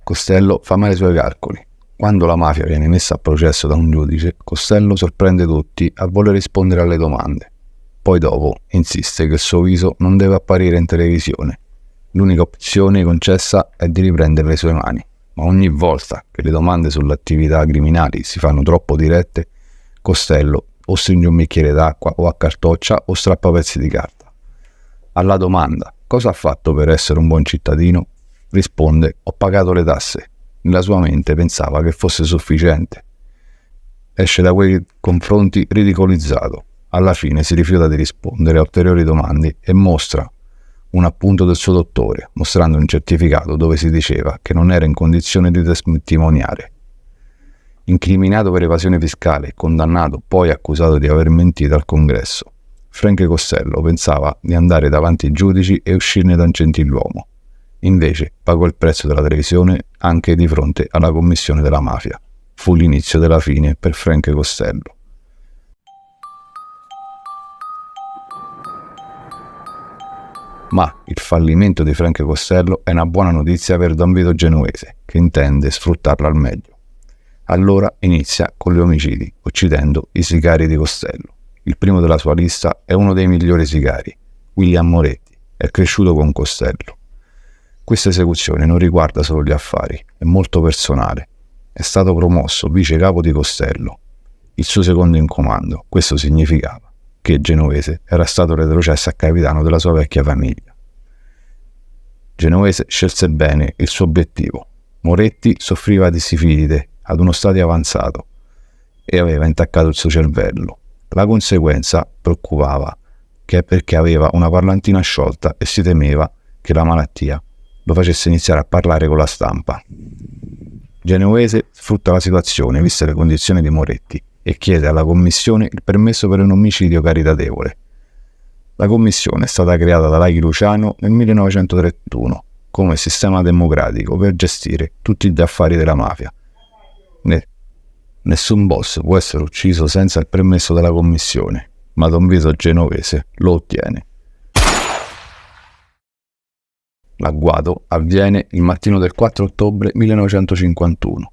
Costello fa male i suoi calcoli. Quando la mafia viene messa a processo da un giudice, Costello sorprende tutti a voler rispondere alle domande. Poi dopo insiste che il suo viso non deve apparire in televisione. L'unica opzione concessa è di riprendere le sue mani, ma ogni volta che le domande sulle attività criminali si fanno troppo dirette, Costello o stringe un bicchiere d'acqua o accartoccia o strappa pezzi di carta. Alla domanda «Cosa ha fatto per essere un buon cittadino?» risponde «Ho pagato le tasse». Nella sua mente pensava che fosse sufficiente. Esce da quei confronti ridicolizzato. Alla fine si rifiuta di rispondere a ulteriori domande e mostra un appunto del suo dottore, mostrando un certificato dove si diceva che non era in condizione di testimoniare. Incriminato per evasione fiscale e condannato poi accusato di aver mentito al congresso, Frank Costello pensava di andare davanti ai giudici e uscirne da un gentiluomo. Invece pagò il prezzo della televisione anche di fronte alla commissione della mafia. Fu l'inizio della fine per Frank Costello. Ma il fallimento di Frank Costello è una buona notizia per Don Vito Genovese, che intende sfruttarla al meglio. Allora inizia con gli omicidi, uccidendo i sicari di Costello. Il primo della sua lista è uno dei migliori sicari, William Moretti, è cresciuto con Costello. Questa esecuzione non riguarda solo gli affari, è molto personale. È stato promosso vice capo di Costello, il suo secondo in comando. Questo significava che Genovese era stato retrocesso a capitano della sua vecchia famiglia. Genovese scelse bene il suo obiettivo. Moretti soffriva di sifilide ad uno stadio avanzato e aveva intaccato il suo cervello. La conseguenza preoccupava perché aveva una parlantina sciolta e si temeva che la malattia lo facesse iniziare a parlare con la stampa. Genovese sfrutta la situazione, viste le condizioni di Moretti, e chiede alla commissione il permesso per un omicidio caritatevole. La commissione è stata creata da Laghi Luciano nel 1931 come sistema democratico per gestire tutti gli affari della mafia. Nessun boss può essere ucciso senza il permesso della commissione, ma Don Vito Genovese lo ottiene. L'agguato avviene il mattino del 4 ottobre 1951.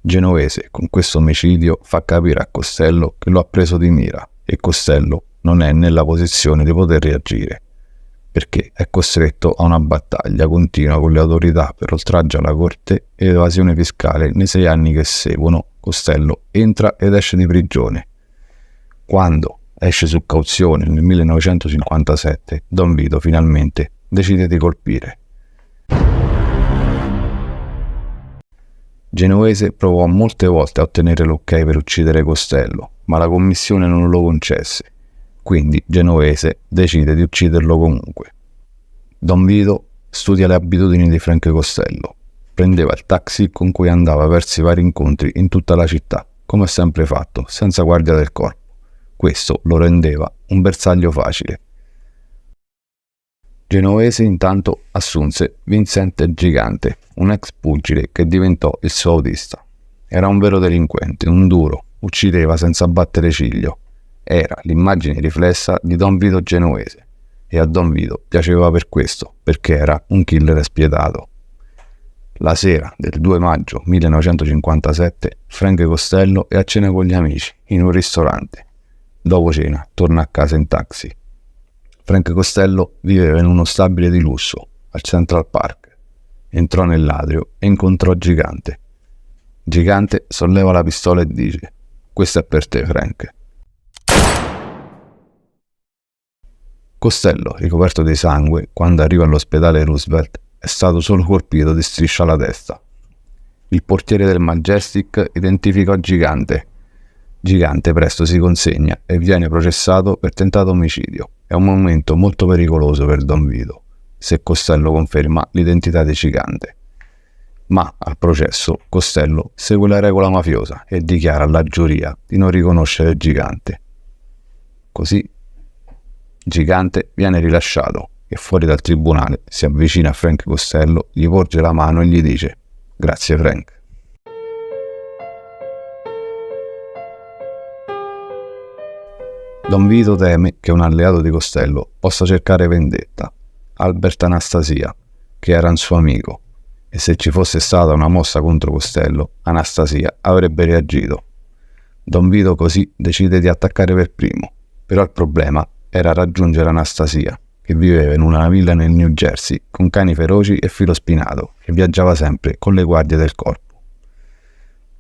Genovese con questo omicidio fa capire a Costello che lo ha preso di mira e Costello non è nella posizione di poter reagire, perché è costretto a una battaglia continua con le autorità per oltraggio alla corte ed evasione fiscale. Nei 6 anni che seguono, Costello entra ed esce di prigione. Quando esce su cauzione nel 1957, Don Vito finalmente decide di colpire. Genovese provò molte volte a ottenere l'ok per uccidere Costello, ma la commissione non lo concesse. Quindi Genovese decide di ucciderlo comunque. Don Vito studia le abitudini di Frank Costello. Prendeva il taxi con cui andava verso i vari incontri in tutta la città, come ha sempre fatto, senza guardia del corpo. Questo lo rendeva un bersaglio facile. Genovese intanto assunse Vincent Gigante, un ex pugile che diventò il suo autista. Era un vero delinquente, un duro, uccideva senza battere ciglio. Era l'immagine riflessa di Don Vito Genovese e a Don Vito piaceva per questo, perché era un killer spietato. La sera del 2 maggio 1957 Frank Costello è a cena con gli amici in un ristorante. Dopo cena torna a casa in taxi. Frank Costello viveva in uno stabile di lusso al Central Park. Entrò nell'atrio e incontrò Gigante. Gigante solleva la pistola e dice: «Questo è per te, Frank». Costello, ricoperto di sangue, quando arriva all'ospedale Roosevelt, è stato solo colpito di striscia alla testa. Il portiere del Majestic identificò Gigante. Gigante presto si consegna e viene processato per tentato omicidio. È un momento molto pericoloso per Don Vito, se Costello conferma l'identità di Gigante. Ma al processo Costello segue la regola mafiosa e dichiara alla giuria di non riconoscere Gigante. Così Gigante viene rilasciato e fuori dal tribunale si avvicina a Frank Costello, gli porge la mano e gli dice: «Grazie Frank». Don Vito teme che un alleato di Costello possa cercare vendetta, Albert Anastasia, che era un suo amico. e se ci fosse stata una mossa contro Costello, Anastasia avrebbe reagito. Don Vito così decide di attaccare per primo, però il problema era raggiungere Anastasia, che viveva in una villa nel New Jersey con cani feroci e filo spinato e viaggiava sempre con le guardie del corpo.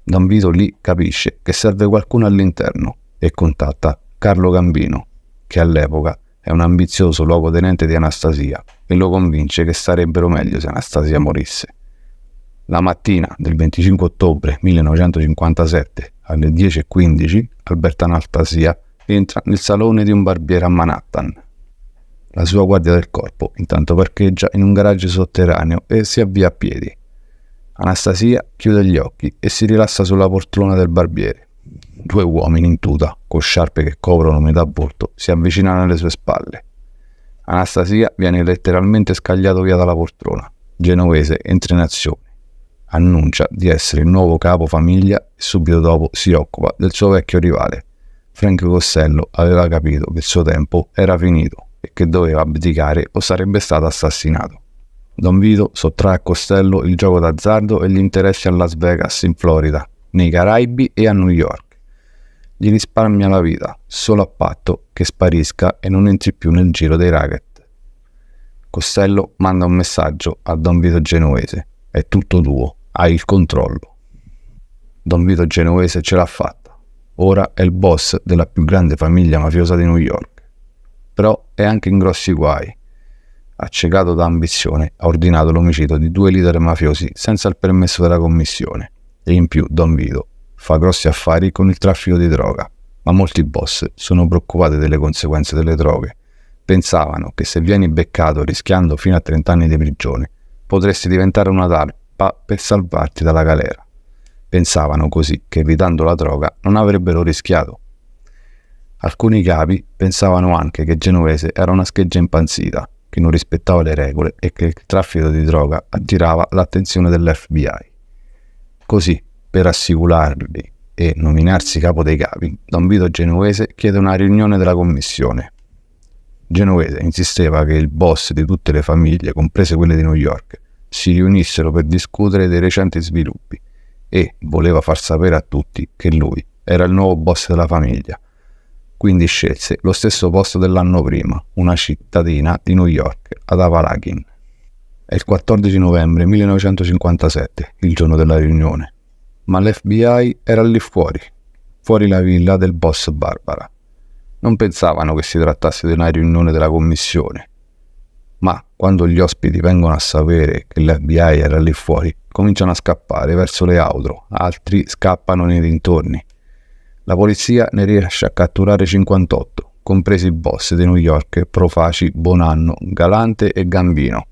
Don Vito lì capisce che serve qualcuno all'interno e contatta Carlo Gambino, che all'epoca è un ambizioso luogotenente di Anastasia, e lo convince che sarebbero meglio se Anastasia morisse. La mattina del 25 ottobre 1957 alle 10:15 Alberta Anastasia entra nel salone di un barbiere a Manhattan. La sua guardia del corpo intanto parcheggia in un garage sotterraneo e si avvia a piedi. Anastasia chiude gli occhi e si rilassa sulla poltrona del barbiere. Due uomini in tuta, con sciarpe che coprono metà volto, si avvicinano alle sue spalle. Anastasia viene letteralmente scagliato via dalla poltrona. Genovese entra in azione. Annuncia di essere il nuovo capo famiglia e subito dopo si occupa del suo vecchio rivale. Frank Costello aveva capito che il suo tempo era finito e che doveva abdicare o sarebbe stato assassinato. Don Vito sottrae a Costello il gioco d'azzardo e gli interessi a Las Vegas in Florida, nei Caraibi e a New York. Gli risparmia la vita, solo a patto che sparisca e non entri più nel giro dei racket. Costello manda un messaggio a Don Vito Genovese: è tutto tuo, hai il controllo. Don Vito Genovese ce l'ha fatta. Ora è il boss della più grande famiglia mafiosa di New York. Però è anche in grossi guai. Accecato da ambizione, ha ordinato l'omicidio di 2 leader mafiosi senza il permesso della commissione. E in più Don Vito fa grossi affari con il traffico di droga, ma molti boss sono preoccupati delle conseguenze delle droghe. Pensavano che se vieni beccato rischiando fino a 30 anni di prigione, potresti diventare una talpa per salvarti dalla galera. Pensavano così che evitando la droga non avrebbero rischiato. Alcuni capi pensavano anche che Genovese era una scheggia impazzita, che non rispettava le regole e che il traffico di droga attirava l'attenzione dell'FBI. Così, per assicurarli e nominarsi capo dei capi, Don Vito Genovese chiede una riunione della commissione. Genovese insisteva che il boss di tutte le famiglie, comprese quelle di New York, si riunissero per discutere dei recenti sviluppi e voleva far sapere a tutti che lui era il nuovo boss della famiglia. Quindi scelse lo stesso posto dell'anno prima, una cittadina di New York, ad Apalachin. È il 14 novembre 1957, il giorno della riunione, ma l'FBI era lì fuori la villa del boss Barbara. Non pensavano che si trattasse di una riunione della commissione, ma quando gli ospiti vengono a sapere che l'FBI era lì fuori, cominciano a scappare verso le auto, altri scappano nei dintorni. La polizia ne riesce a catturare 58, compresi i boss di New York Profaci, Bonanno, Galante e Gambino,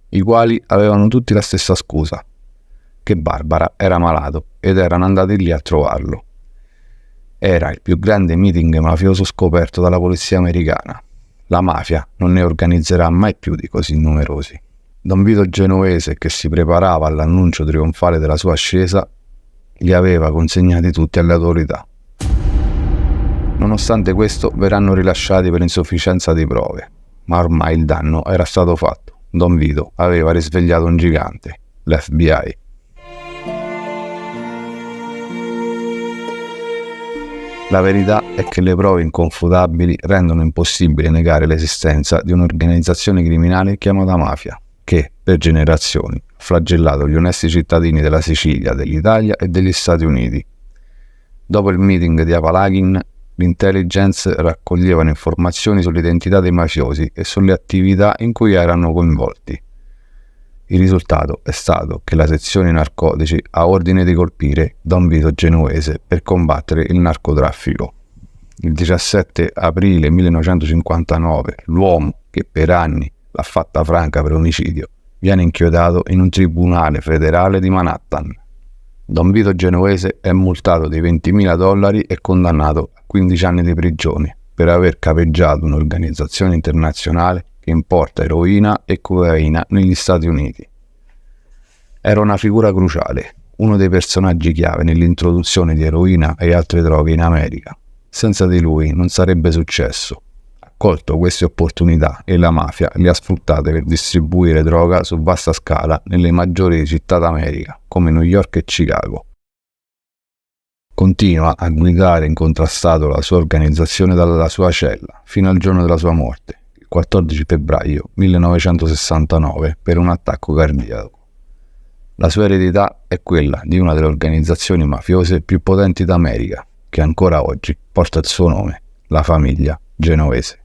i quali avevano tutti la stessa scusa, che Barbara era malato ed erano andati lì a trovarlo. Era il più grande meeting mafioso scoperto dalla polizia americana. La mafia non ne organizzerà mai più di così numerosi. Don Vito Genovese, che si preparava all'annuncio trionfale della sua ascesa, li aveva consegnati tutti alle autorità. Nonostante questo, verranno rilasciati per insufficienza di prove, ma ormai il danno era stato fatto. Don Vito aveva risvegliato un gigante, l'FBI. La verità è che le prove inconfutabili rendono impossibile negare l'esistenza di un'organizzazione criminale chiamata mafia, che, per generazioni, ha flagellato gli onesti cittadini della Sicilia, dell'Italia e degli Stati Uniti. Dopo il meeting di Apalachin, l'intelligence raccoglievano informazioni sull'identità dei mafiosi e sulle attività in cui erano coinvolti. Il risultato è stato che la sezione narcotici ha ordine di colpire Don Vito Genovese per combattere il narcotraffico. Il 17 aprile 1959 l'uomo, che per anni l'ha fatta franca per omicidio, viene inchiodato in un tribunale federale di Manhattan. Don Vito Genovese è multato di $20.000 e condannato a 15 anni di prigione per aver capeggiato un'organizzazione internazionale che importa eroina e cocaina negli Stati Uniti. Era una figura cruciale, uno dei personaggi chiave nell'introduzione di eroina e altre droghe in America. Senza di lui non sarebbe successo. A colto queste opportunità e la mafia le ha sfruttate per distribuire droga su vasta scala nelle maggiori città d'America, come New York e Chicago. Continua a guidare incontrastato la sua organizzazione dalla sua cella fino al giorno della sua morte, il 14 febbraio 1969, per un attacco cardiaco. La sua eredità è quella di una delle organizzazioni mafiose più potenti d'America, che ancora oggi porta il suo nome, la famiglia Genovese.